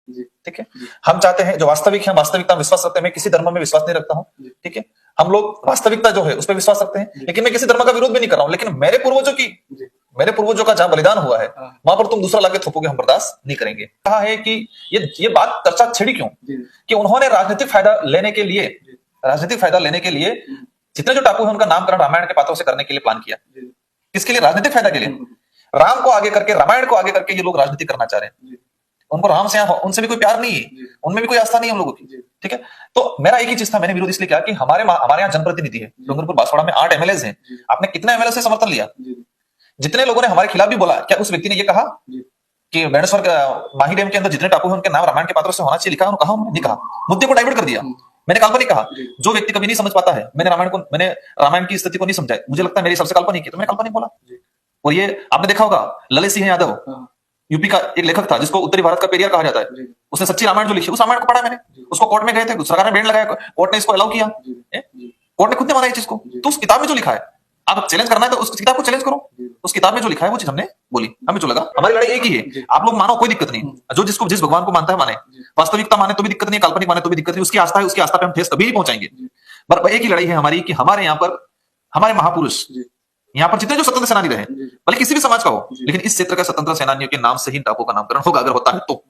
ठीक है। हम चाहते हैं जो वास्तविक है, वास्तविकता में विश्वास रखते हैं। मैं किसी धर्म में विश्वास नहीं रखता हूँ, ठीक है। हम लोग वास्तविकता जो है उस पर विश्वास रखते हैं, लेकिन मैं किसी धर्म का विरोध भी नहीं कर रहा हूँ। लेकिन मेरे पूर्वजों का जहां बलिदान हुआ है वहां पर तुम दूसरा लाके थोपोगे, हम बर्दाश्त नहीं करेंगे। कहा है कि ये बात चर्चा छिड़ी क्यों, कि उन्होंने राजनीतिक फायदा लेने के लिए जितने जो टापू है उनका नामकरण रामायण के पात्रों से करने के लिए प्लान किया। किसके लिए? राजनीतिक फायदा के लिए। राम को आगे करके, रामायण को आगे करके ये लोग राजनीति करना चाह रहे हैं। उनको राम से उनसे भी कोई प्यार नहीं है, उनमें भी कोई आस्था नहीं है हम लोगों की, ठीक है। तो मेरा एक ही चीज था, मैंने विरोध इसलिए किया कि हमारे यहाँ जनप्रतिनिधि है, डूंगरपुर बांसवाड़ा में 8 एमएलए हैं। आपने कितने एमएलए से समर्थन लिया? जितने लोगों ने हमारे खिलाफ भी बोला, क्या उस व्यक्ति ने ये कहा कि बेणेश्वर माही डैम के अंदर जितने टापू हैं उनके नाम रामायण के पात्रों से होना चाहिए? लिखा? उन्होंने कहा? नहीं कहा। मुद्दे को डाइवर्ट कर दिया। मैंने काल्पनिक कहा। जो व्यक्ति कभी नहीं समझ पाता है, मैंने रामायण की स्थिति को नहीं समझा, मुझे लगता है मेरी सबसे काल्पनिक है, तो मैंने काल्पनिक बोला। और ये आपने देखा होगा, ललित सिंह यादव यूपी का एक लेखक था जिसको उत्तरी भारत का पेरियार कहा जाता है। उसने सच्ची रामायण जो लिखी, उस रामायण को पढ़ा मैंने। उसको कोर्ट में गए थे, सरकार ने बैंड लगाया, कोर्ट ने इसको अलाउ किया, कोर्ट ने खुद ने माना इस चीज को। तो उस किताब में जो लिखा है, आप चैलेंज करना है तो उस किताब को चैलेंज करो। उस किताब में जो लिखा है वो चीज हमने बोली, हमें जो लगा। हमारी लड़ाई एक ही है, आप लोग मानो कोई दिक्कत नहीं, जो जिस भगवान को मानता है माने, वास्तविकता माने तो भी दिक्कत नहीं, काल्पनिक माने तो भी दिक्कत नहीं। उसकी आस्था है, उसकी आस्था पे हम ठेस कभी नहीं पहुंचाएंगे। पर एक ही लड़ाई है हमारी कि हमारे यहाँ पर हमारे महापुरुष, यहाँ पर जितने जो स्वतंत्र सेनानी रहे, भले किसी भी समाज का हो, लेकिन इस क्षेत्र के स्वतंत्र सेनानियों के नाम से ही टापू का नामकरण होगा, अगर होता है तो।